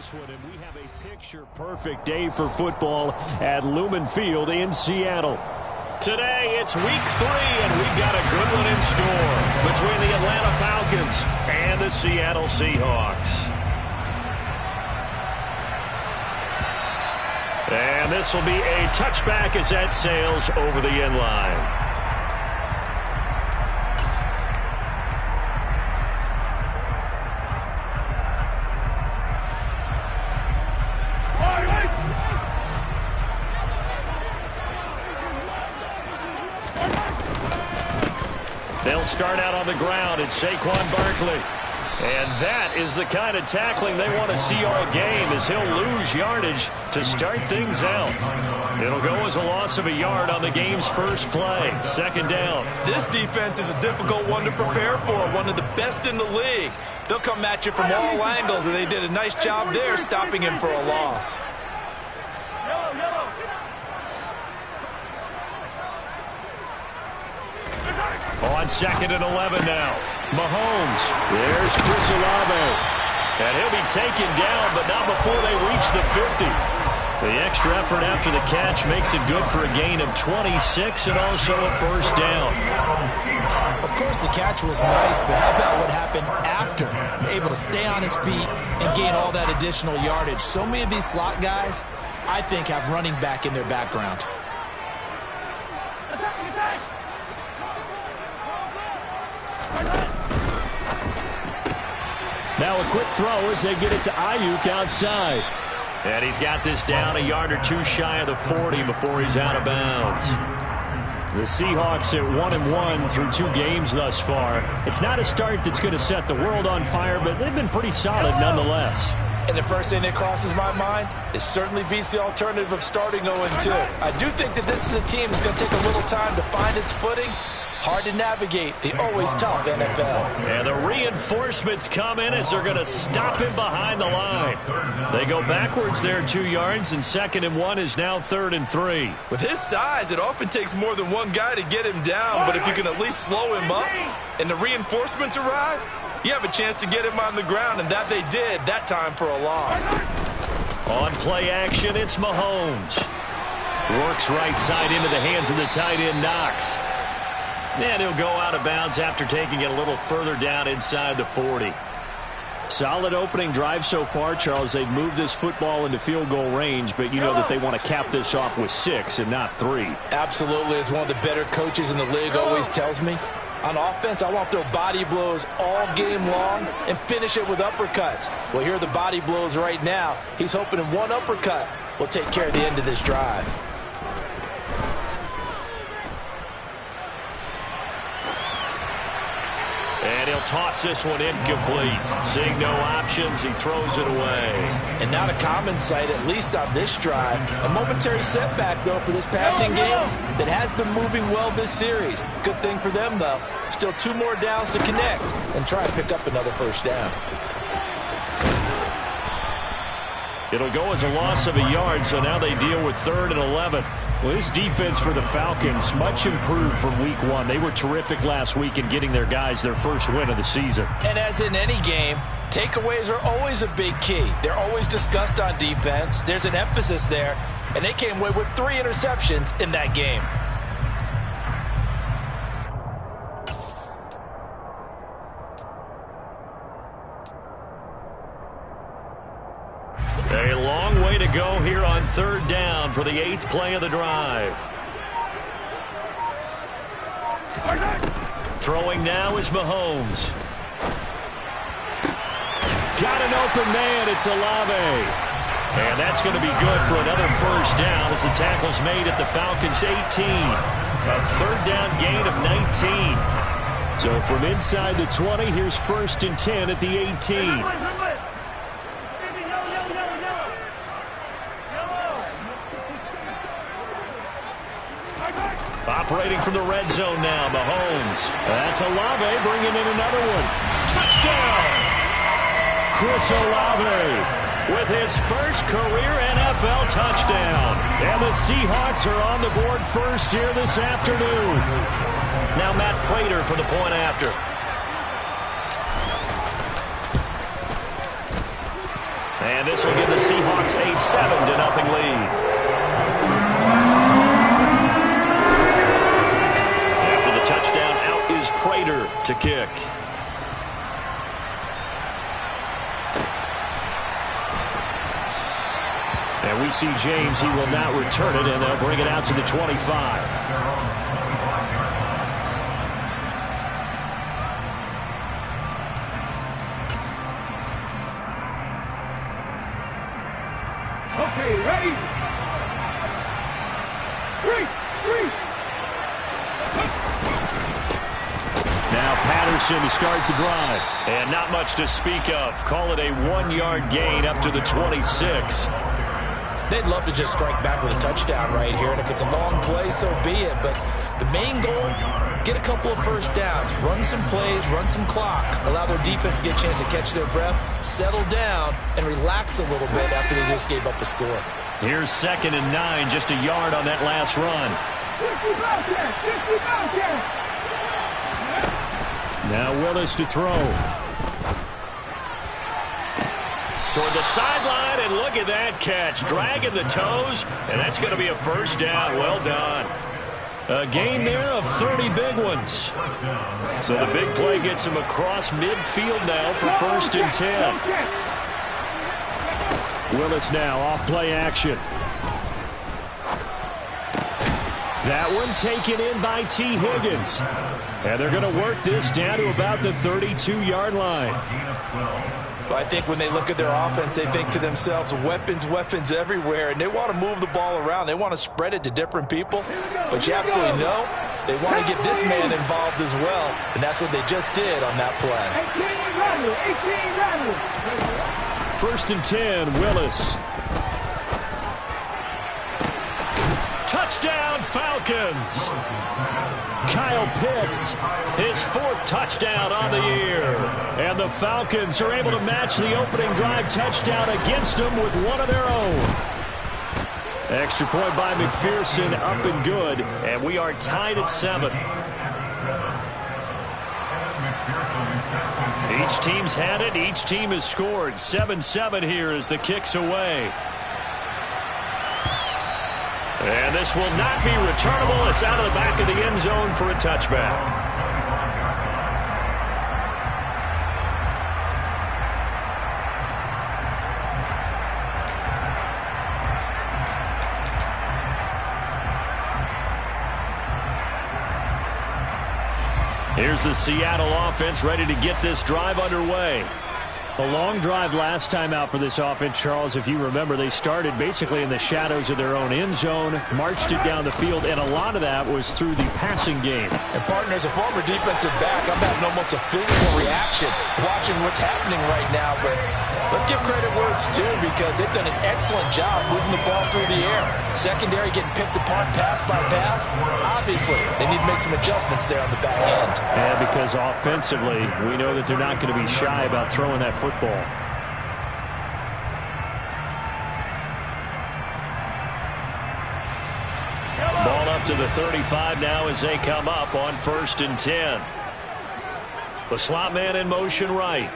this one, and we have a picture-perfect day for football at Lumen Field in Seattle. Today, it's week 3, and we've got a good one in store between the Atlanta Falcons and the Seattle Seahawks. And this will be a touchback as that sails over the end line. They'll start out on the ground. It's Saquon Barkley. And that is the kind of tackling they want to see all game, as he'll lose yardage to start things out. It'll go as a loss of a yard on the game's first play. Second down. This defense is a difficult one to prepare for, one of the best in the league. They'll come at you from all angles, and they did a nice job there stopping him for a loss. On 2nd and 11 now. Mahomes. There's Chris Olave. And he'll be taken down, but not before they reach the 50. The extra effort after the catch makes it good for a gain of 26 and also a first down. Of course, the catch was nice, but how about what happened after? Able to stay on his feet and gain all that additional yardage. So many of these slot guys, I think, have running back in their background. Now a quick throw as they get it to Ayuk outside. And he's got this down a yard or two shy of the 40 before he's out of bounds. The Seahawks at 1-1 through 2 games thus far. It's not a start that's going to set the world on fire, but they've been pretty solid nonetheless. And the first thing that crosses my mind, it certainly beats the alternative of starting 0-2. I do think that this is a team that's going to take a little time to find its footing. Hard to navigate the always tough NFL. And the reinforcements come in as they're going to stop him behind the line. They go backwards there 2 yards, and 2nd and 1 is now 3rd and 3. With his size, it often takes more than one guy to get him down, but if you can at least slow him up and the reinforcements arrive, you have a chance to get him on the ground, and that they did that time for a loss. On play action, it's Mahomes. Works right side into the hands of the tight end, Knox. And he'll go out of bounds after taking it a little further down inside the 40. Solid opening drive so far, Charles. They've moved this football into field goal range, but you know that they want to cap this off with 6 and not 3. Absolutely. As one of the better coaches in the league always tells me, on offense, I want to throw body blows all game long and finish it with uppercuts. Well, here are the body blows right now. He's hoping in one uppercut will take care of the end of this drive. And he'll toss this one incomplete. Seeing no options, he throws it away. And not a common sight, at least on this drive. A momentary setback, though, for this passing game that has been moving well this series. Good thing for them, though. Still 2 more downs to connect and try to pick up another first down. It'll go as a loss of a yard, so now they deal with 3rd and 11. Well, this defense for the Falcons, much improved from week 1. They were terrific last week in getting their guys their first win of the season. And as in any game, takeaways are always a big key. They're always discussed on defense. There's an emphasis there, and they came away with 3 interceptions in that game. A long way to go here on 3rd down for the 8th play of the drive. Throwing now is Mahomes. Got an open man. It's Olave. And that's going to be good for another first down as the tackle's made at the Falcons' 18. A 3rd down gain of 19. So from inside the 20, here's 1st and 10 at the 18. Operating from the red zone now, Mahomes. That's Olave bringing in another one. Touchdown! Chris Olave with his first career NFL touchdown. And the Seahawks are on the board first here this afternoon. Now Matt Prater for the point after. And this will give the Seahawks a 7-0 lead. After the touchdown, out is Prater to kick. And we see James. He will not return it, and they'll bring it out to the 25. Okay, ready? Three. Now Patterson to start the drive. And not much to speak of. Call it a 1-yard gain up to the 26. They'd love to just strike back with a touchdown right here, and if it's a long play, so be it. But the main goal, get a couple of first downs, run some plays, run some clock, allow their defense to get a chance to catch their breath, settle down, and relax a little bit after they just gave up a score. Here's 2nd and 9, just a yard on that last run. Now Willis to throw. Toward the sideline, and look at that catch. Dragging the toes, and that's going to be a first down. Well done. A gain there of 30 big ones. So the big play gets him across midfield now for 1st and 10. Willis now off play action. That one taken in by T. Higgins. And they're going to work this down to about the 32-yard line. Well, I think when they look at their offense, they think to themselves, weapons everywhere, and they want to move the ball around. They want to spread it to different people, but you absolutely know they want to get this man involved as well, and that's what they just did on that play. 1st and 10, Willis. Touchdown, Falcons. Kyle Pitts, his 4th touchdown on the year. And the Falcons are able to match the opening drive touchdown against them with one of their own. Extra point by McPherson, up and good. And we are tied at 7. Each team's had it. Each team has scored. 7-7 here as the kick's away. And this will not be returnable. It's out of the back of the end zone for a touchback. Here's the Seattle offense ready to get this drive underway. A long drive last time out for this offense, Charles. If you remember, they started basically in the shadows of their own end zone, marched it down the field, and a lot of that was through the passing game. And, partner, as a former defensive back, I'm having almost a physical reaction watching what's happening right now. But let's give credit where it's due, because they've done an excellent job moving the ball through the air. Secondary getting picked apart pass by pass. Obviously, they need to make some adjustments there on the back end. And because offensively, we know that they're not going to be shy about throwing that football. Ball up to the 35 now as they come up on 1st and 10. The slot man in motion right.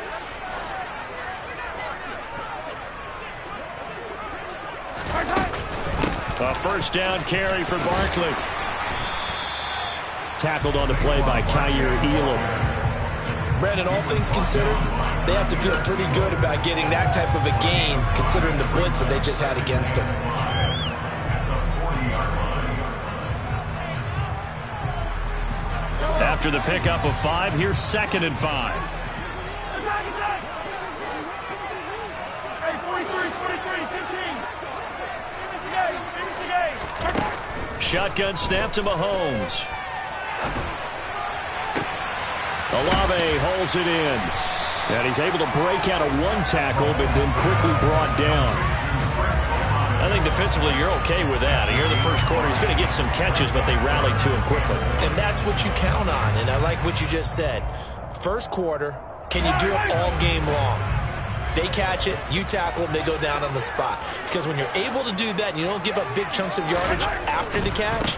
A first down carry for Barkley. Tackled on the play by Kyer Elam. Brandon, all things considered, they have to feel pretty good about getting that type of a gain, considering the blitz that they just had against them. After the pickup of 5, here's 2nd and 5. Hey, 43, 15. Shotgun snap to Mahomes. Olave holds it in. And he's able to break out of one tackle, but then quickly brought down. I think defensively you're okay with that. Here in the first quarter, he's going to get some catches, but they rallied to him quickly. And that's what you count on, and I like what you just said. First quarter, can you do it all game long? They catch it, you tackle them, they go down on the spot. Because when you're able to do that and you don't give up big chunks of yardage after the catch,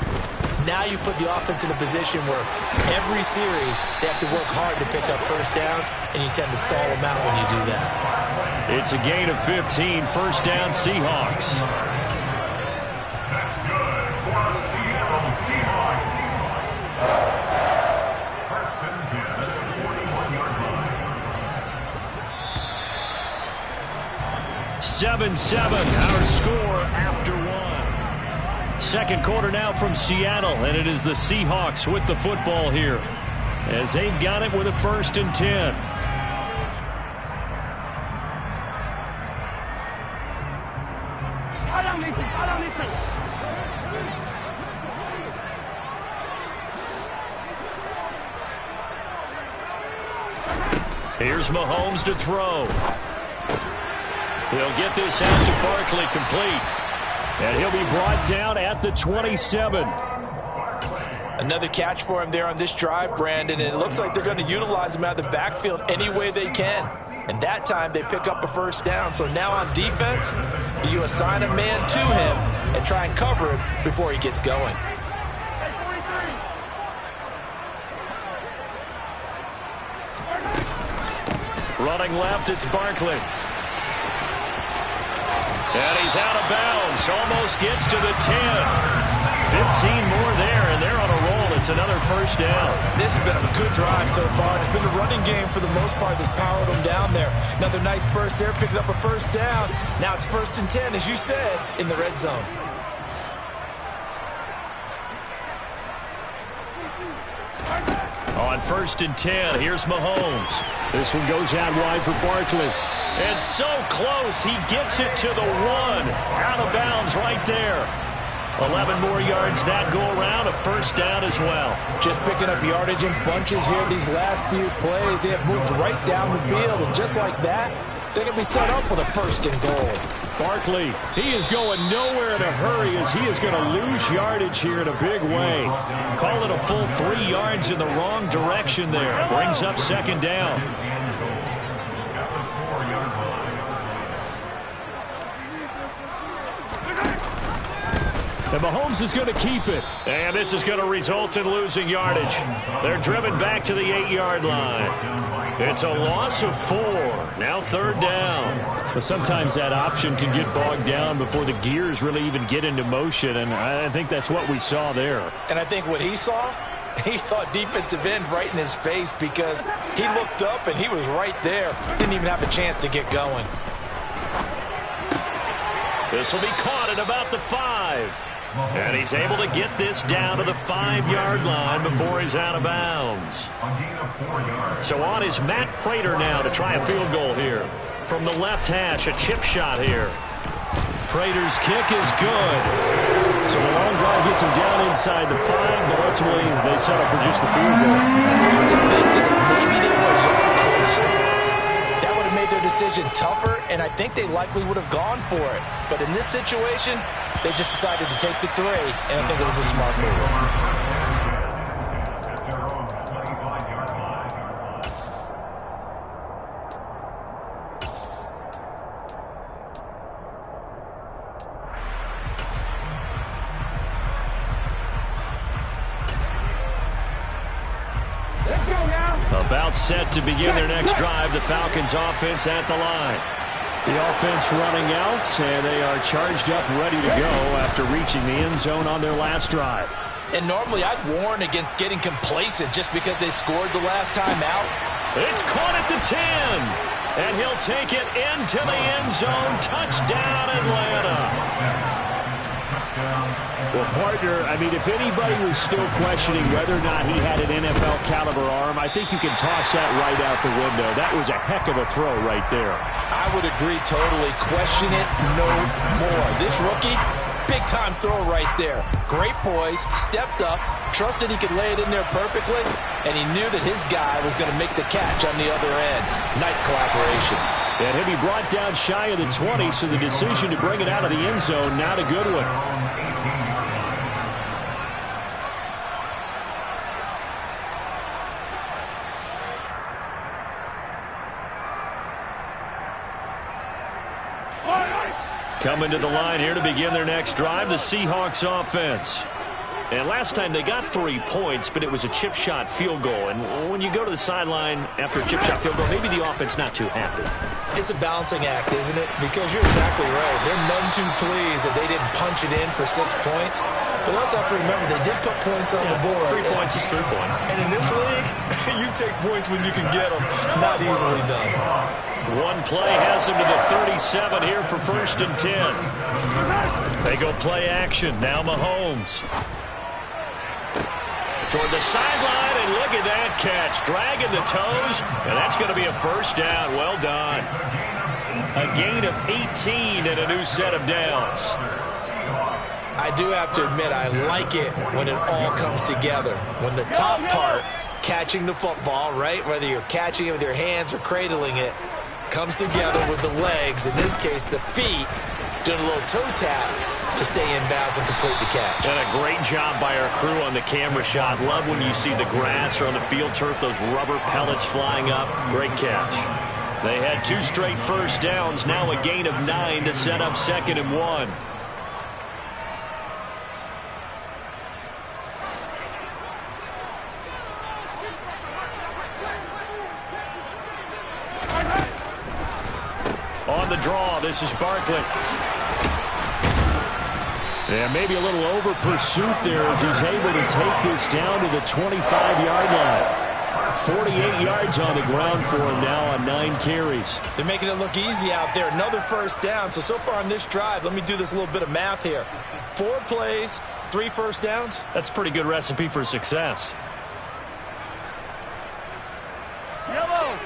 now you put the offense in a position where every series they have to work hard to pick up first downs, and you tend to stall them out when you do that. It's a gain of 15, first down Seahawks. That's good for Seattle Seahawks. First and 10 at the 41-yard line. 7-7, our score after one. Second quarter now from Seattle, and it is the Seahawks with the football here as they've got it with a 1st and 10. Here's Mahomes to throw. He'll get this out to Barkley, complete. And he'll be brought down at the 27. Another catch for him there on this drive, Brandon, and it looks like they're going to utilize him out of the backfield any way they can. And that time they pick up a first down. So now on defense, do you assign a man to him and try and cover him before he gets going? Running left, it's Barkley. And he's out of bounds. Almost gets to the 10. 15 more there, and they're on a roll. It's another first down. This has been a good drive so far. It's been the running game for the most part that's powered them down there. Another nice burst there, picking up a first down. Now it's 1st and 10, as you said, in the red zone. On 1st and 10, here's Mahomes. This one goes out wide for Barkley. And so close, he gets it to the 1. Out of bounds right there. 11 more yards that go around, a first down as well. Just picking up yardage in bunches here these last few plays. They have moved right down the field, and just like that, they're going to be set up with a 1st and goal. Barkley, he is going nowhere in a hurry as he is going to lose yardage here in a big way. Call it a full 3 yards in the wrong direction there. Brings up 2nd down. And Mahomes is going to keep it. And this is going to result in losing yardage. They're driven back to the 8-yard line. It's a loss of 4. Now 3rd down. But sometimes that option can get bogged down before the gears really even get into motion. And I think that's what we saw there. And I think what he saw defensive end right in his face because he looked up and he was right there. Didn't even have a chance to get going. This will be caught at about the 5. And he's able to get this down to the 5-yard line before he's out of bounds. So on is Matt Prater now to try a field goal here. From the left hash, a chip shot here. Prater's kick is good. So the long drive gets him down inside the 5, but ultimately they settle for just the field goal. To think that maybe they were a yard closer, that would have made their decision tougher, and I think they likely would have gone for it. But in this situation, they just decided to take the 3, and I think it was a smart move. About set to begin their next drive, the Falcons offense at the line. The offense running out, and they are charged up, ready to go after reaching the end zone on their last drive. And normally I'd warn against getting complacent just because they scored the last time out. It's caught at the 10, and he'll take it into the end zone. Touchdown, Atlanta. Well, partner, I mean, if anybody was still questioning whether or not he had an NFL caliber arm, I think you can toss that right out the window. That was a heck of a throw right there. I would agree totally. Question it no more. This rookie, big-time throw right there. Great poise, stepped up, trusted he could lay it in there perfectly, and he knew that his guy was going to make the catch on the other end. Nice collaboration. And he'll be brought down shy of the 20, so the decision to bring it out of the end zone, not a good one. Coming to the line here to begin their next drive, the Seahawks offense. And last time they got 3 points, but it was a chip shot field goal. And when you go to the sideline after a chip shot field goal, maybe the offense not too happy. It's a balancing act, isn't it? Because you're exactly right. They're none too pleased that they didn't punch it in for 6 points. But let's have to remember, they did put points on the board. 3 points is 3 points. And in this league, you take points when you can get them. Not easily done. One play has them to the 37 here for 1st and 10. They go play action. Now Mahomes. Toward the sideline, and look at that catch. Dragging the toes, and that's going to be a 1st down. Well done. A gain of 18 and a new set of downs. I do have to admit, I like it when it all comes together. When the top part, catching the football, right, whether you're catching it with your hands or cradling it, comes together with the legs, in this case the feet, doing a little toe tap to stay in bounds and complete the catch. And a great job by our crew on the camera shot. Love when you see the grass or on the field turf, those rubber pellets flying up. Great catch. They had 2 straight 1st downs, now a gain of 9 to set up 2nd and 1. On the draw, this is Barkley. Yeah, maybe a little over pursuit there as he's able to take this down to the 25-yard line. 48 yards on the ground for him now on 9 carries. They're making it look easy out there. Another 1st down. So far on this drive, let me do this little bit of math here. 4 plays, 3 1st downs. That's a pretty good recipe for success.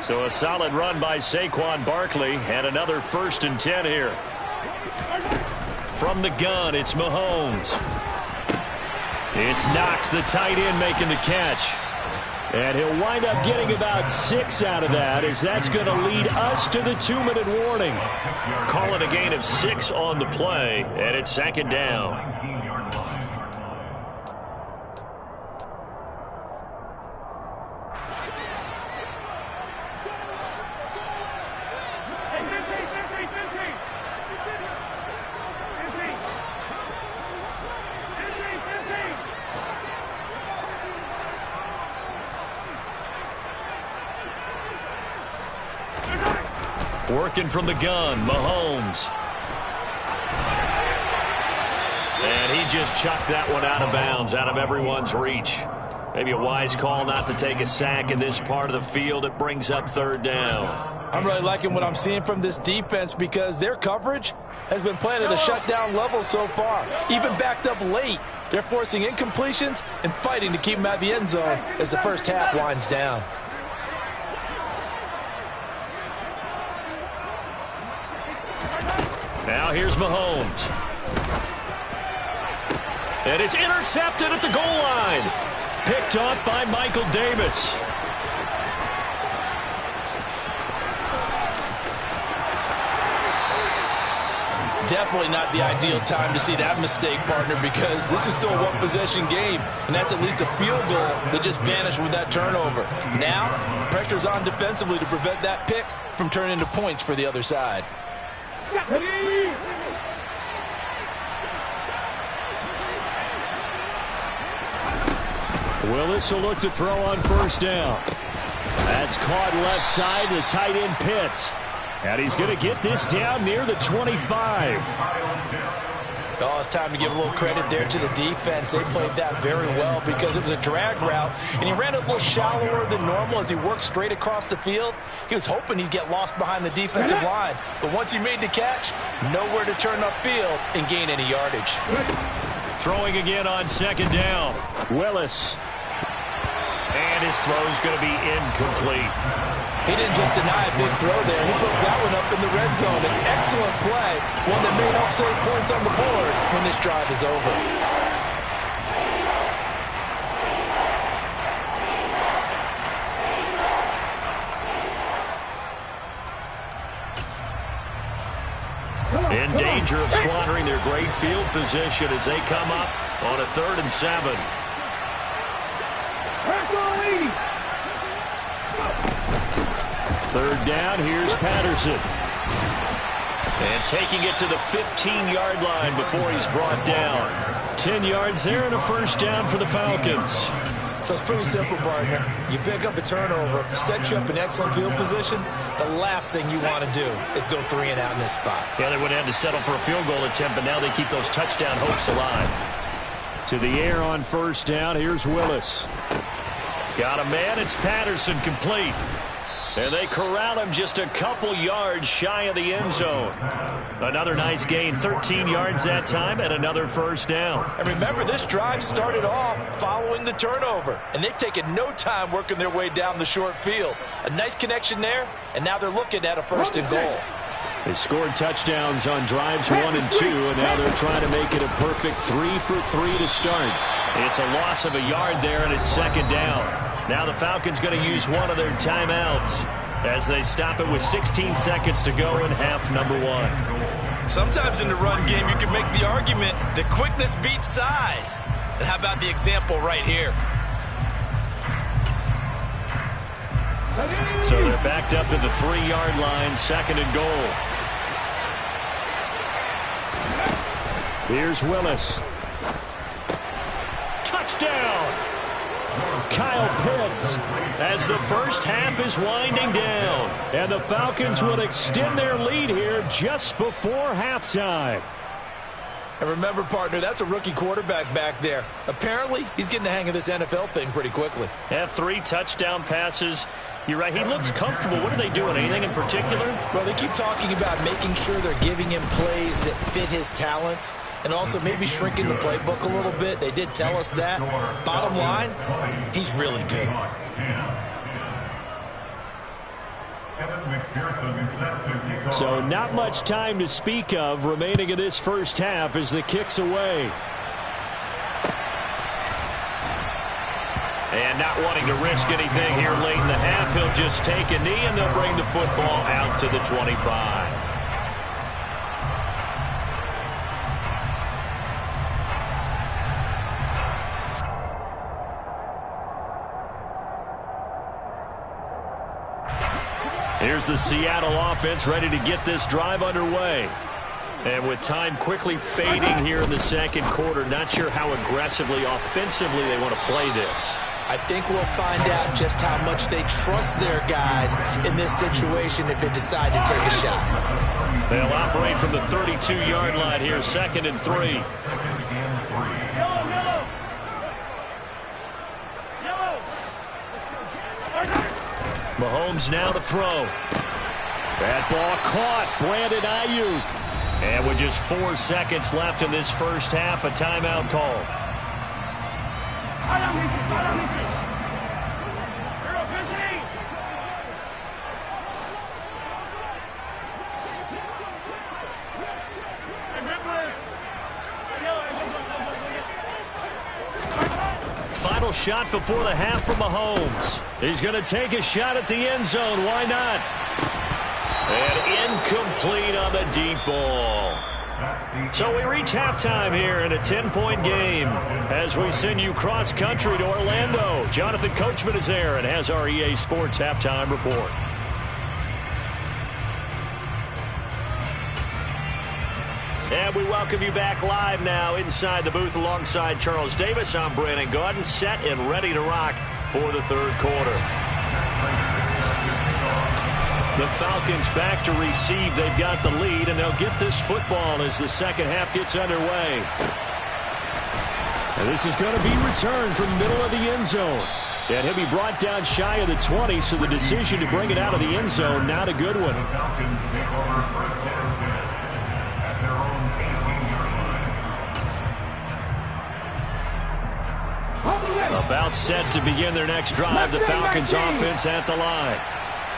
So a solid run by Saquon Barkley and another 1st and 10 here. From the gun, it's Mahomes. It's Knox, the tight end, making the catch. And he'll wind up getting about 6 out of that, as that's going to lead us to the 2-minute warning. Call it a gain of 6 on the play, and it's 2nd down. Working from the gun, Mahomes. And he just chucked that one out of bounds, out of everyone's reach. Maybe a wise call not to take a sack in this part of the field. It brings up 3rd down. I'm really liking what I'm seeing from this defense because their coverage has been playing at a shutdown level so far. Even backed up late, they're forcing incompletions and fighting to keep them out of the end zone as the 1st half winds down. Now here's Mahomes. And it's intercepted at the goal line. Picked off by Michael Davis. Definitely not the ideal time to see that mistake, partner, because this is still a 1-possession game, and that's at least a field goal that just vanished with that turnover. Now, pressure's on defensively to prevent that pick from turning into points for the other side. Willis will look to throw on 1st down. That's caught left side to tight end Pitts. And he's going to get this down near the 25. Oh, it's time to give a little credit there to the defense. They played that very well because it was a drag route, and he ran a little shallower than normal as he worked straight across the field. He was hoping he'd get lost behind the defensive line, but once he made the catch, nowhere to turn upfield and gain any yardage. Throwing again on 2nd down. Willis. And his throw's going to be incomplete. He didn't just deny a big throw there. He broke that one up in the red zone. An excellent play, one that may help save points on the board when this drive is over. In danger of squandering their great field position as they come up on a 3rd and 7. Third down, here's Patterson. And taking it to the 15-yard line before he's brought down. 10 yards there and a first down for the Falcons. So it's pretty simple, partner. You pick up a turnover, set you up in excellent field position. The last thing you want to do is go 3 and out in this spot. Yeah, they would have to settle for a field goal attempt, but now they keep those touchdown hopes alive. To the air on first down. Here's Willis. Got a man. It's Patterson, complete. And they corral him just a couple yards shy of the end zone. Another nice gain, 13 yards that time, and another first down. And remember, this drive started off following the turnover, and they've taken no time working their way down the short field. A nice connection there, and now they're looking at a first and goal. They scored touchdowns on drives 1 and 2, and now they're trying to make it a perfect 3 for 3 to start. It's a loss of a yard there, and it's second down. Now the Falcons going to use one of their timeouts as they stop it with 16 seconds to go in half number 1. Sometimes in the run game, you can make the argument that quickness beats size. And how about the example right here? So they're backed up to the 3-yard line, second and goal. Here's Willis. Touchdown! Kyle Pitts as the first half is winding down. And the Falcons will extend their lead here just before halftime. And remember, partner, that's a rookie quarterback back there. Apparently, he's getting the hang of this NFL thing pretty quickly. Yeah, 3 touchdown passes. You're right, he looks comfortable. What are they doing? Anything in particular? Well, they keep talking about making sure they're giving him plays that fit his talents and also maybe shrinking the playbook a little bit. They did tell us that. Bottom line, he's really good. So not much time to speak of remaining in this first half as the kick's away. And not wanting to risk anything here late in the half, he'll just take a knee and they'll bring the football out to the 25. Here's the Seattle offense ready to get this drive underway. And with time quickly fading here in the second quarter, not sure how aggressively, offensively they want to play this. I think we'll find out just how much they trust their guys in this situation if they decide to take a shot. They'll operate from the 32-yard line here, second and 3. Mahomes now to throw. That ball caught. Brandon Ayuk. And with just 4 seconds left in this first half, a timeout call. Final shot before the half for Mahomes. He's going to take a shot at the end zone. Why not? And incomplete on the deep ball. So we reach halftime here in a 10-point game as we send you cross-country to Orlando. Jonathan Coachman is there and has our EA Sports halftime report. And we welcome you back live now inside the booth alongside Charles Davis. I'm Brandon Gaudin, set and ready to rock for the third quarter. The Falcons back to receive. They've got the lead, and they'll get this football as the second half gets underway. And this is going to be returned from middle of the end zone. And he'll be brought down shy of the 20, so the decision to bring it out of the end zone, not a good one. About set to begin their next drive, the Falcons offense at the line.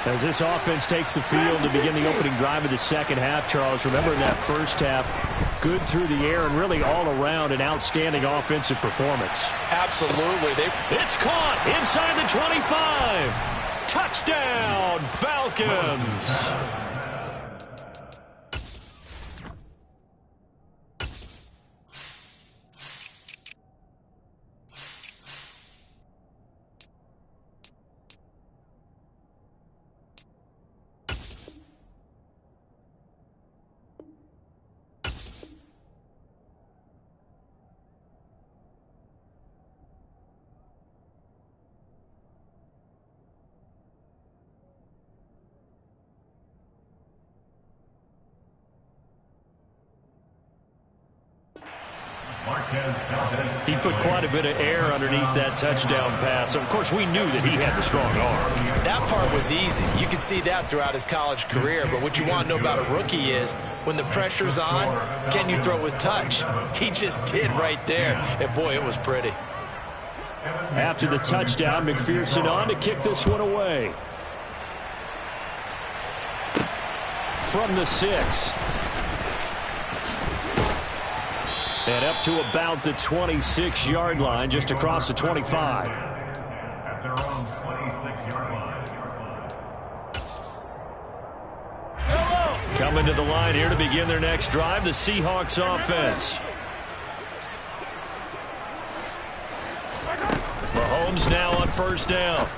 As this offense takes the field to begin the opening drive of the second half, Charles, remember in that first half, good through the air and really all around an outstanding offensive performance. Absolutely. It's caught inside the 25. Touchdown, Falcons. He put quite a bit of air underneath that touchdown pass. Of course, we knew that he had the strong arm. That part was easy. You could see that throughout his college career. But what you want to know about a rookie is when the pressure's on, can you throw with touch? He just did right there. And, boy, it was pretty. After the touchdown, McPherson on to kick this one away. From the 6. And up to about the 26-yard line, just across the 25. At their own 26-yard line. Coming to the line here to begin their next drive, the Seahawks offense. Mahomes now on first down.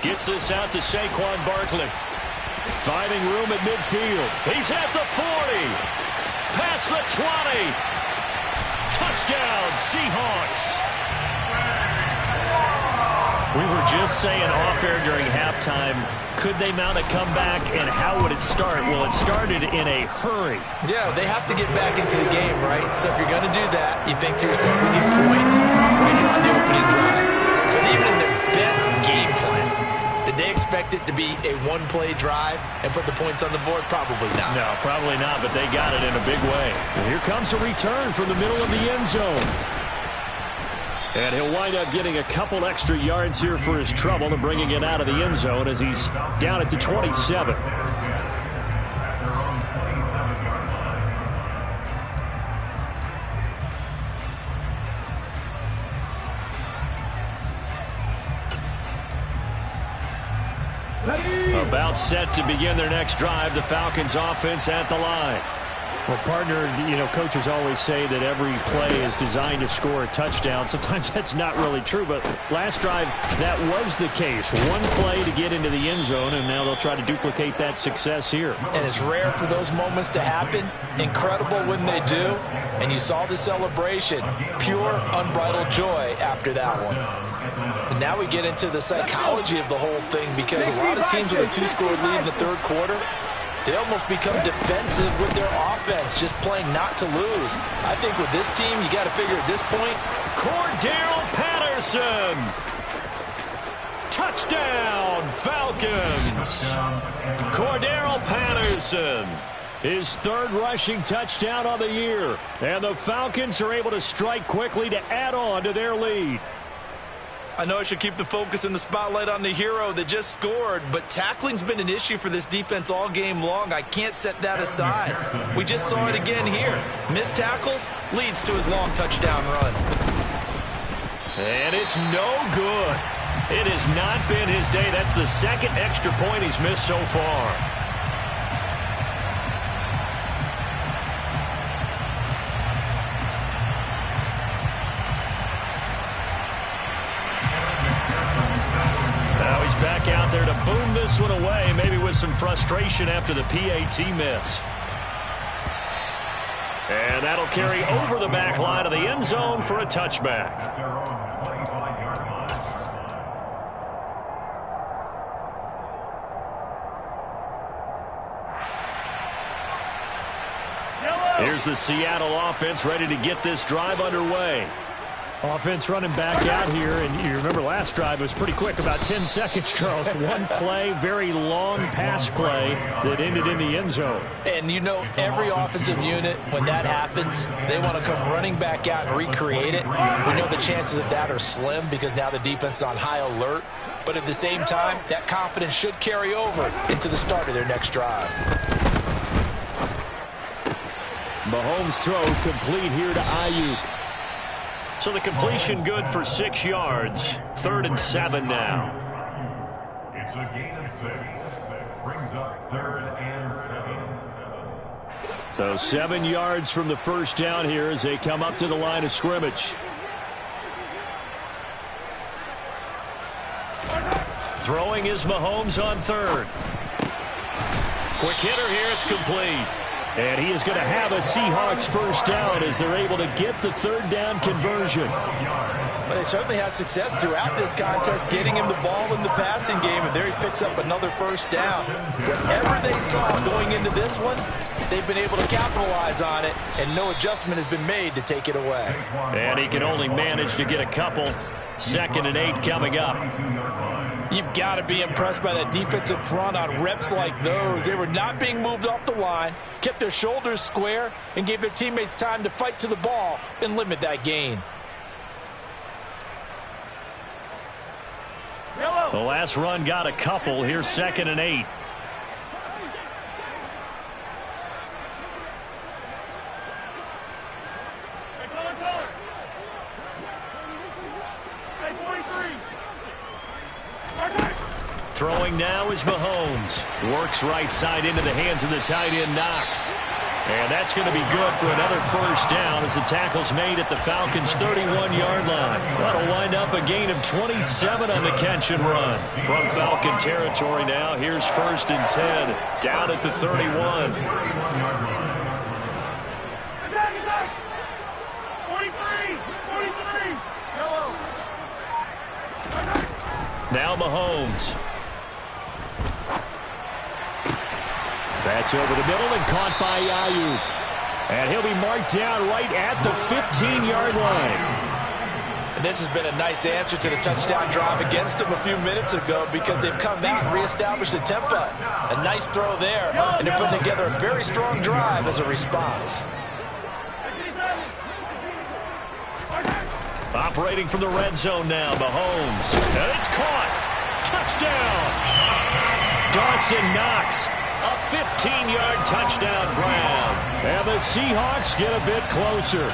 Gets this out to Saquon Barkley. Finding room at midfield. He's at the 40. Past the 20. Touchdown, Seahawks. We were just saying off-air during halftime, could they mount a comeback and how would it start? Well, it started in a hurry. Yeah, they have to get back into the game, right? So if you're going to do that, you think to yourself, we need points right here on the opening drive. But even in their best game plan, did they expect it to be a one-play drive and put the points on the board? Probably not. No, probably not, but they got it in a big way. And here comes a return from the middle of the end zone. And he'll wind up getting a couple extra yards here for his trouble and bringing it out of the end zone as he's down at the 27. About set to begin their next drive, the Falcons offense at the line. Well, partner, you know, coaches always say that every play is designed to score a touchdown. Sometimes that's not really true, but last drive, that was the case. One play to get into the end zone, and now they'll try to duplicate that success here. And it's rare for those moments to happen. Incredible when they do. And you saw the celebration. Pure, unbridled joy after that one. And now we get into the psychology of the whole thing because a lot of teams with a 2-score lead in the third quarter, they almost become defensive with their offense, just playing not to lose. I think with this team, you got to figure at this point, Cordell Patterson. Touchdown, Falcons. Cordell Patterson. His third rushing touchdown on the year. And the Falcons are able to strike quickly to add on to their lead. I know I should keep the focus and the spotlight on the hero that just scored, but tackling's been an issue for this defense all game long. I can't set that aside. We just saw it again here. Missed tackles leads to his long touchdown run. And it's no good. It has not been his day. That's the second extra point he's missed so far. Back out there to boom this one away, maybe with some frustration after the PAT miss. And that'll carry over the back line of the end zone for a touchback. Here's the Seattle offense ready to get this drive underway. Offense running back out here, and you remember last drive was pretty quick, about 10 seconds, Charles. One play, very long pass play that ended in the end zone. And you know, every offensive unit, when that happens, they want to come running back out and recreate it. We know the chances of that are slim because now the defense is on high alert. But at the same time, that confidence should carry over into the start of their next drive. Mahomes' throw complete here to Ayuk. So the completion good for 6 yards. 3rd and 7 now. It's a gain of 6. Brings up 3rd and 7. So 7 yards from the first down here as they come up to the line of scrimmage. Throwing is Mahomes on 3rd. Quick hitter here. It's complete. And he is going to have a Seahawks first down as they're able to get the third down conversion. But they certainly had success throughout this contest, getting him the ball in the passing game, and there he picks up another first down. Whatever they saw going into this one, they've been able to capitalize on it, and no adjustment has been made to take it away. And he can only manage to get a couple. 2nd and 8 coming up. You've got to be impressed by that defensive front on reps like those. They were not being moved off the line, kept their shoulders square, and gave their teammates time to fight to the ball and limit that gain. The last run got a couple. Here's 2nd and 8. Throwing now is Mahomes. Works right side into the hands of the tight end, Knox. And that's going to be good for another first down as the tackle's made at the Falcons' 31-yard line. That'll wind up a gain of 27 on the catch and run. From Falcon territory now, here's 1st and 10, down at the 31. Now Mahomes. That's over the middle and caught by Ayuk. And he'll be marked down right at the 15-yard line. And this has been a nice answer to the touchdown drive against them a few minutes ago because they've come out and reestablished the tempo. A nice throw there, and they're putting together a very strong drive as a response. Operating from the red zone now, Mahomes. And it's caught. Touchdown. Dawson Knox. A 15-yard touchdown grab. And the Seahawks get a bit closer.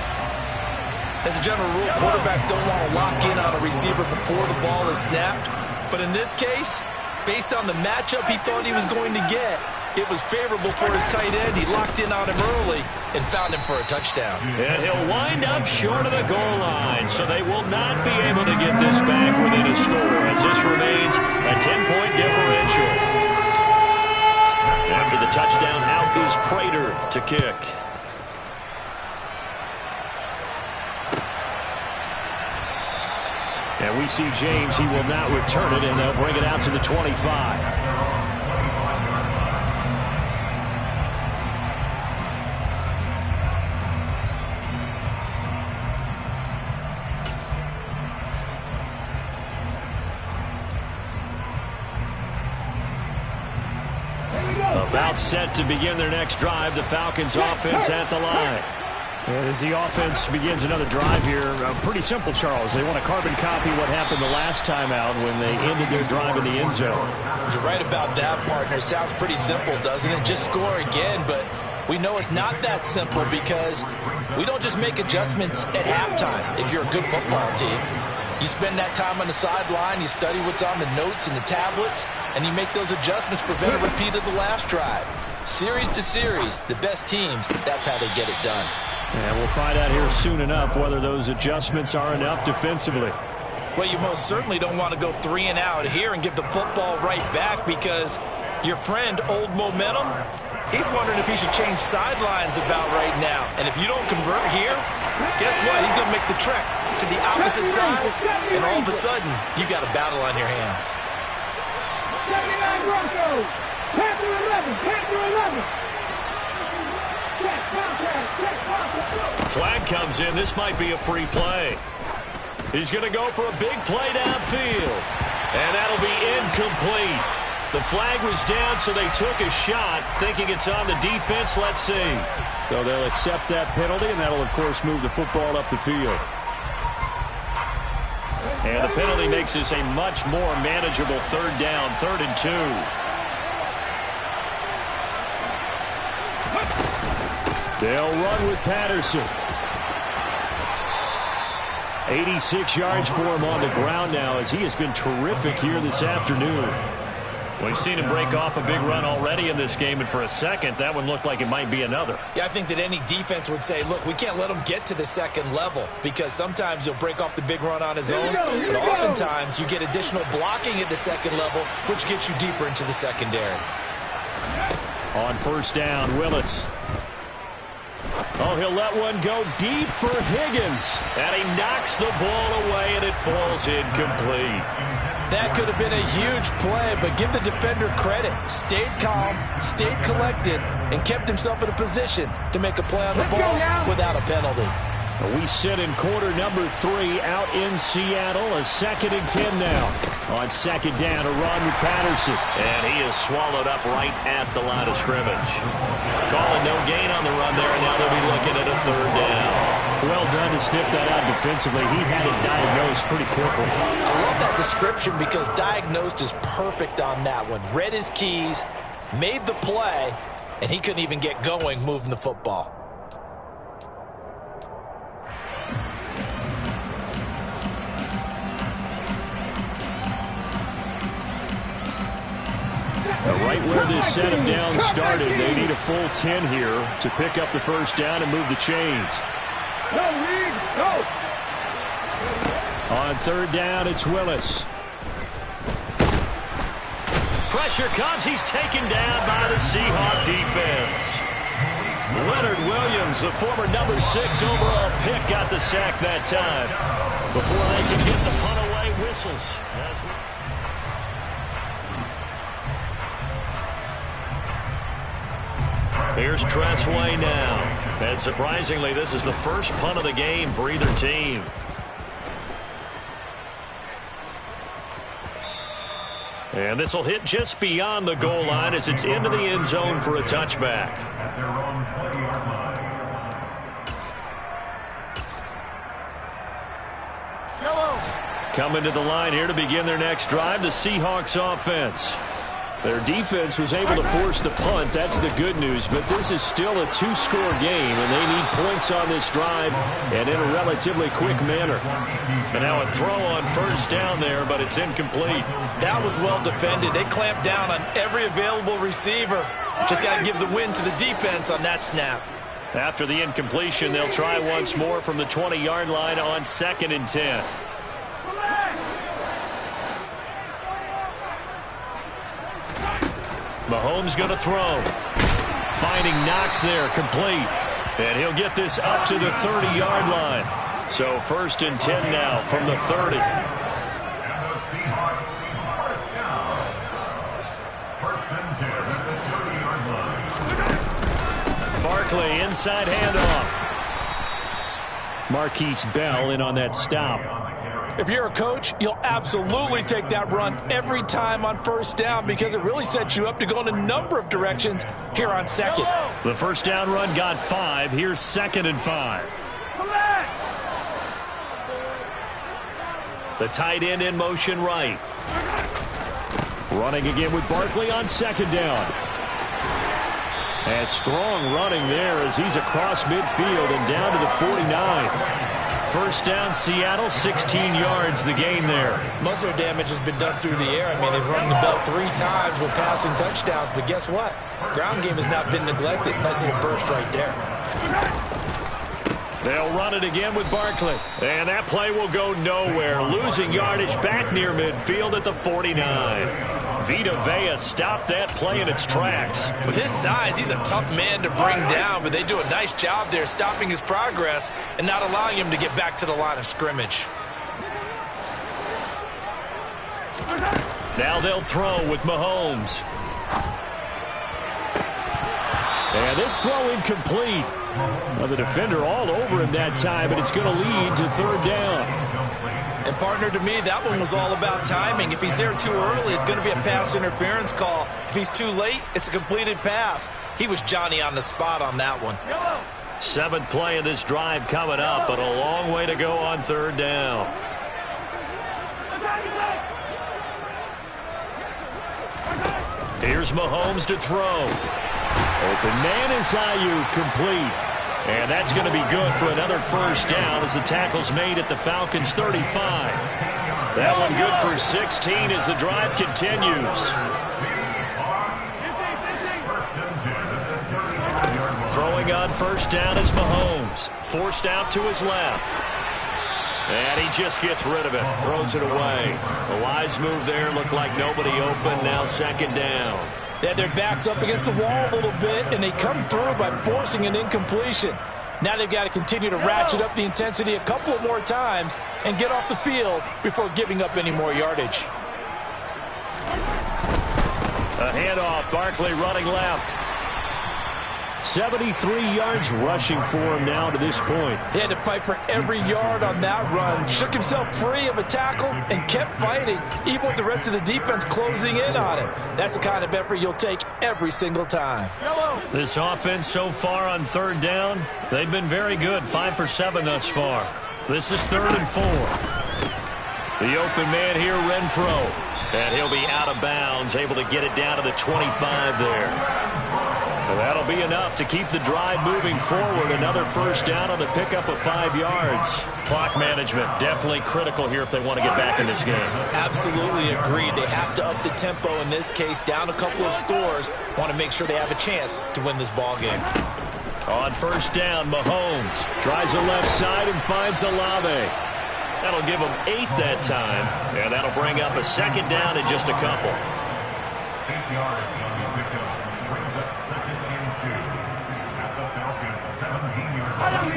As a general rule, quarterbacks don't want to lock in on a receiver before the ball is snapped. But in this case, based on the matchup he thought he was going to get, it was favorable for his tight end. He locked in on him early and found him for a touchdown. And he'll wind up short of the goal line, so they will not be able to get this back within a score as this remains a 10-point differential. After the touchdown, out is Prater to kick. And we see James. He will not return it, and they'll bring it out to the 25. About set to begin their next drive. The Falcons offense at the line. And as the offense begins another drive here, pretty simple, Charles. They want to carbon copy what happened the last time out when they ended their drive in the end zone. You're right about that, partner. Sounds pretty simple, doesn't it? Just score again, but we know it's not that simple because we don't just make adjustments at halftime if you're a good football team. You spend that time on the sideline, you study what's on the notes and the tablets, and you make those adjustments, prevent a repeat of the last drive. Series to series, the best teams, that's how they get it done. And we'll find out here soon enough whether those adjustments are enough defensively. Well, you most certainly don't want to go 3 and out here and give the football right back because your friend, Old Momentum, he's wondering if he should change sidelines about right now. And if you don't convert here, guess what? He's going to make the trek to the opposite side, and all of a sudden, you got a battle on your hands. Flag comes in. This might be a free play. He's going to go for a big play downfield. And that'll be incomplete. The flag was down, so they took a shot, thinking it's on the defense. Let's see. So they'll accept that penalty, and that'll, of course, move the football up the field. And the penalty makes this a much more manageable third down, 3rd and 2. They'll run with Patterson. 86 yards for him on the ground now as he has been terrific here this afternoon. We've seen him break off a big run already in this game, and for a second, that one looked like it might be another. Yeah, I think that any defense would say, look, we can't let him get to the second level because sometimes he'll break off the big run on his own, but oftentimes you get additional blocking at the second level, which gets you deeper into the secondary. On first down, Willis. Oh, he'll let one go deep for Higgins. And he knocks the ball away, and it falls incomplete. That could have been a huge play, but give the defender credit. Stayed calm, stayed collected, and kept himself in a position to make a play on the ball without a penalty. We sit in quarter number 3 out in Seattle. A 2nd and 10 now. On 2nd down, a run with Patterson. And he is swallowed up right at the line of scrimmage. Calling no gain on the run there, and now they'll be looking at a 3rd down. Well done to sniff that out defensively. He had it diagnosed pretty quickly. I love that description because diagnosed is perfect on that one. Read his keys, made the play, and he couldn't even get going moving the football. Right where this set him down started, they need a full 10 here to pick up the 1st down and move the chains. Go! On 3rd down, it's Willis. Pressure comes. He's taken down by the Seahawk defense. Leonard Williams, the former number 6 overall pick, got the sack that time. Before they can get the punt away, whistles. Here's Tressway now. And surprisingly, this is the first punt of the game for either team. And this will hit just beyond the goal line as it's into the end zone for a touchback. At their own 20-yard line. Coming to the line here to begin their next drive, the Seahawks offense. Their defense was able to force the punt. That's the good news. But this is still a 2-score game, and they need points on this drive and in a relatively quick manner. And now a throw on 1st down there, but it's incomplete. That was well defended. They clamped down on every available receiver. Just got to give the win to the defense on that snap. After the incompletion, they'll try once more from the 20-yard line on 2nd and 10. Mahomes going to throw. Finding Knox there, complete. And he'll get this up to the 30-yard line. So 1st and 10 now from the 30. And the Seahawks 1st down. 1st and 10 at the 30-yard line. Barkley, inside handoff. Marquise Bell in on that stop. If you're a coach, you'll absolutely take that run every time on 1st down because it really sets you up to go in a number of directions here on 2nd. The 1st down run got 5. Here's 2nd and 5. The tight end in motion right. Running again with Barkley on 2nd down. And strong running there as he's across midfield and down to the 49. 1st down, Seattle, 16 yards the gain there. Most of their damage has been done through the air. I mean, they've run the bell 3 times with passing touchdowns, but guess what? Ground game has not been neglected. Nice little burst right there. They'll run it again with Barkley. And that play will go nowhere. Losing yardage back near midfield at the 49. Vita Vea stopped that play in its tracks. With his size, he's a tough man to bring down, but they do a nice job there stopping his progress and not allowing him to get back to the line of scrimmage. Now they'll throw with Mahomes. And this throw incomplete. Well, the defender all over him that time, and it's going to lead to 3rd down. And partner, to me, that one was all about timing. If he's there too early, it's going to be a pass interference call. If he's too late, it's a completed pass. He was Johnny on the spot on that one. 7th play of this drive coming up, but a long way to go on 3rd down. Here's Mahomes to throw. Open man is Ayuk, complete. And that's going to be good for another 1st down as the tackle's made at the Falcons' 35. That one good for 16 as the drive continues. Throwing on 1st down is Mahomes. Forced out to his left. And he just gets rid of it. Throws it away. A wise move there. Looked like nobody open. Now 2nd down. They had their backs up against the wall a little bit, and they come through by forcing an incompletion. Now they've got to continue to ratchet up the intensity a couple more times and get off the field before giving up any more yardage. A handoff, Barkley running left. 73 yards rushing for him now to this point. He had to fight for every yard on that run. Shook himself free of a tackle and kept fighting, even with the rest of the defense closing in on him. That's the kind of effort you'll take every single time. This offense so far on third down, they've been very good. 5 for 7 thus far. This is 3rd and 4. The open man here, Renfro. And he'll be out of bounds, able to get it down to the 25 there. Well, that'll be enough to keep the drive moving forward. Another first down on the pickup of 5 yards. Clock management definitely critical here if they want to get back in this game. Absolutely agreed. They have to up the tempo in this case, down a couple of scores. Want to make sure they have a chance to win this ball game. On first down, Mahomes tries the left side and finds Olave. That'll give him 8 that time, and that'll bring up a second down in just a couple. 8 yards on the pickup. Brings up 2nd and 2. At the Falcons, 17-yard line.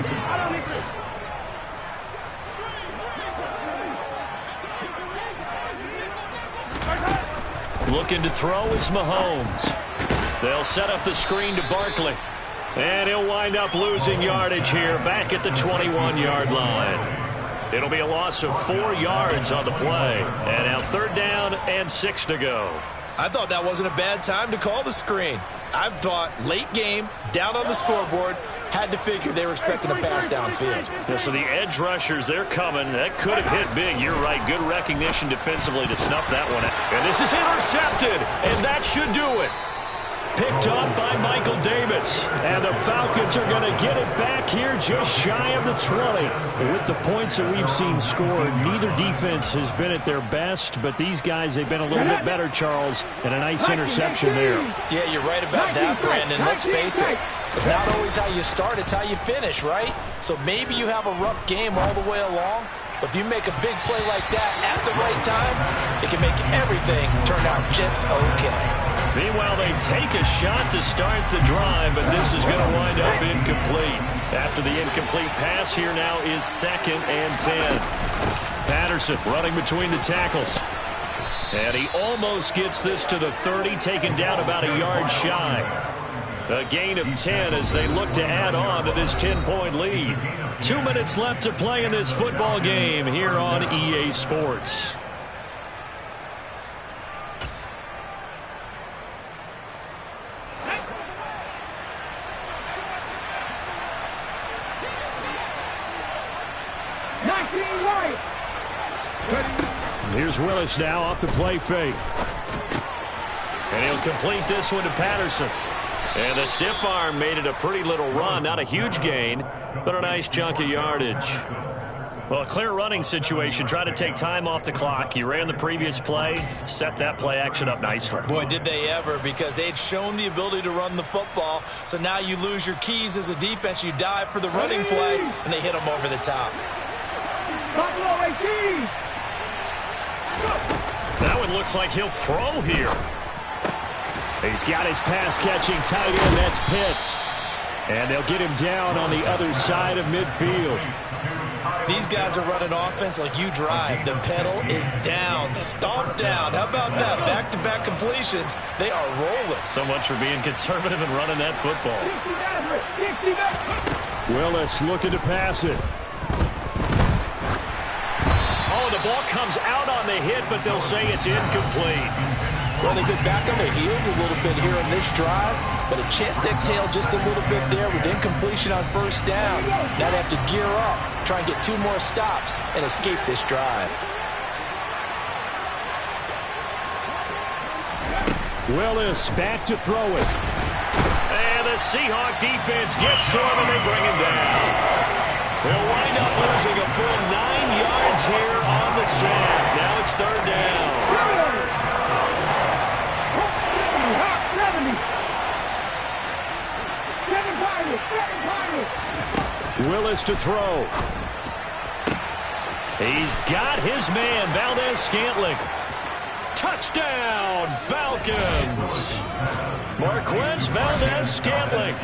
Looking to throw is Mahomes. They'll set up the screen to Barkley. And he'll wind up losing yardage here back at the 21-yard line. It'll be a loss of 4 yards on the play. And now 3rd down and 6 to go. I thought that wasn't a bad time to call the screen. I thought late game, down on the scoreboard, had to figure they were expecting a pass downfield. Yeah, so the edge rushers, they're coming. That could have hit big. You're right. Good recognition defensively to snuff that one out. And this is intercepted, and that should do it. Picked off by Michael Davis. And the Falcons are going to get it back here just shy of the 20. With the points that we've seen scored, neither defense has been at their best, but these guys, they've been a little bit better, Charles, and a nice interception there. Yeah, you're right about that, Brandon. Let's face it. It's not always how you start, it's how you finish, right? So maybe you have a rough game all the way along, but if you make a big play like that at the right time, it can make everything turn out just okay. Meanwhile, they take a shot to start the drive, but this is going to wind up incomplete. After the incomplete pass, here now is 2nd and 10. Patterson running between the tackles. And he almost gets this to the 30, taken down about a yard shy. A gain of 10 as they look to add on to this 10-point lead. 2 minutes left to play in this football game here on EA Sports. Here's Willis now off the play fake. And he'll complete this one to Patterson. And the stiff arm made it a pretty little run. Not a huge gain, but a nice chunk of yardage. Well, a clear running situation. Try to take time off the clock. You ran the previous play, set that play action up nicely. Boy, did they ever, because they'd shown the ability to run the football. So now you lose your keys as a defense. You dive for the running play, and they hit them over the top. That one looks like he'll throw here. He's got his pass-catching tight end. That's Pitts. And they'll get him down on the other side of midfield. These guys are running offense like you drive. The pedal is down, stomped down. How about that? Back-to-back completions. They are rolling. So much for being conservative and running that football. Willis looking to pass it. Oh, the ball comes out on the hit, but they'll say it's incomplete. Well, they've been back on their heels a little bit here in this drive, but a chance to exhale just a little bit there with incompletion on first down. Now they have to gear up, try and get 2 more stops, and escape this drive. Willis back to throw it. And the Seahawk defense gets to him, and they bring him down. They'll wind up losing a full 9 yards here on the sack. Now it's 3rd down. Willis to throw. He's got his man, Valdez-Scantling. Touchdown, Falcons. Marquez Valdez-Scantling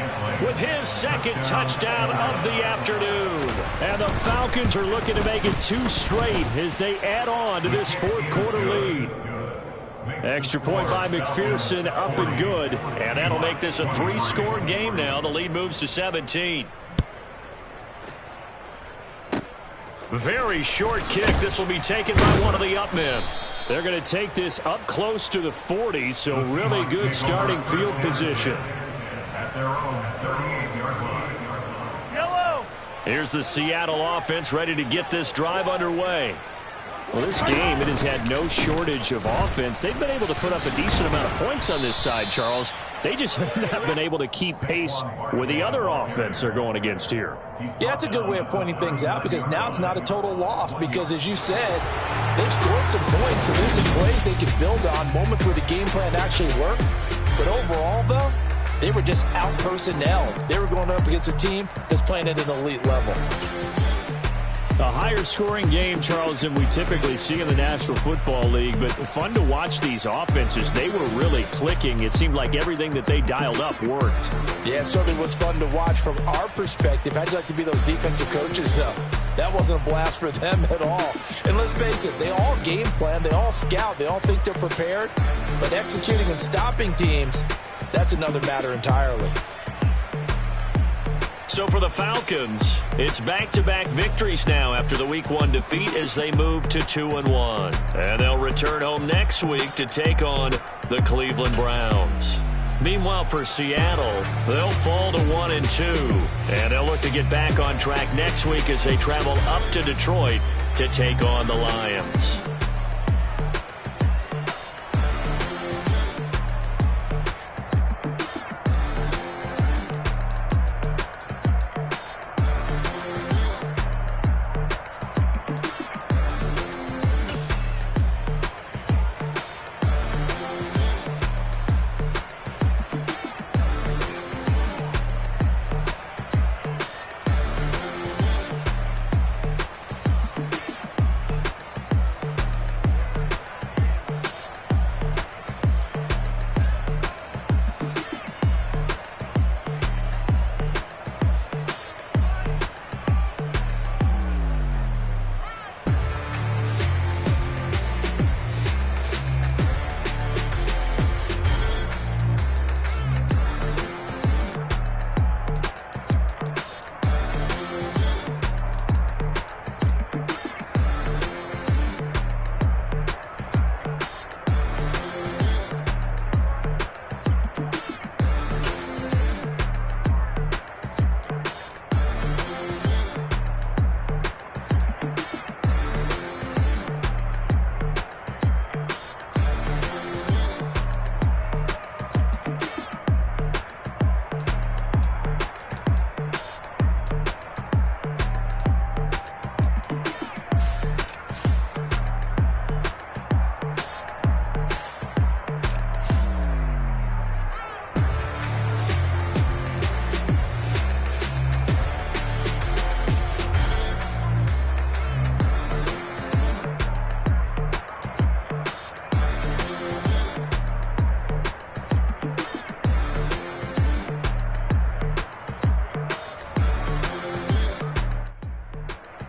with his his second touchdown of the afternoon. And the Falcons are looking to make it 2 straight as they add on to this fourth-quarter lead. Extra point by McPherson, up and good. And that'll make this a 3-score game now. The lead moves to 17. Very short kick. This will be taken by one of the up men. They're going to take this up close to the 40, so really good starting field position. At their own 38-yard line. Yellow. Here's the Seattle offense ready to get this drive underway. Well, this game, it has had no shortage of offense. They've been able to put up a decent amount of points on this side, Charles. They just have been able to keep pace with the other offense they're going against here. Yeah, that's a good way of pointing things out because now it's not a total loss because, as you said, they've scored some points and there's some plays they can build on, moments where the game plan actually worked. But overall, though, they were just out-personnelled. They were going up against a team that's playing at an elite level. A higher scoring game, Charles, than we typically see in the National Football League, but fun to watch these offenses. They were really clicking. It seemed like everything that they dialed up worked. Yeah, it certainly was fun to watch from our perspective. How'd you like to be those defensive coaches, though? That wasn't a blast for them at all. And let's face it, they all game plan, they all scout, they all think they're prepared, but executing and stopping teams, that's another matter entirely. So for the Falcons, it's back-to-back victories now after the Week 1 defeat as they move to 2-1. And they'll return home next week to take on the Cleveland Browns. Meanwhile, for Seattle, they'll fall to 1-2. And they'll look to get back on track next week as they travel up to Detroit to take on the Lions.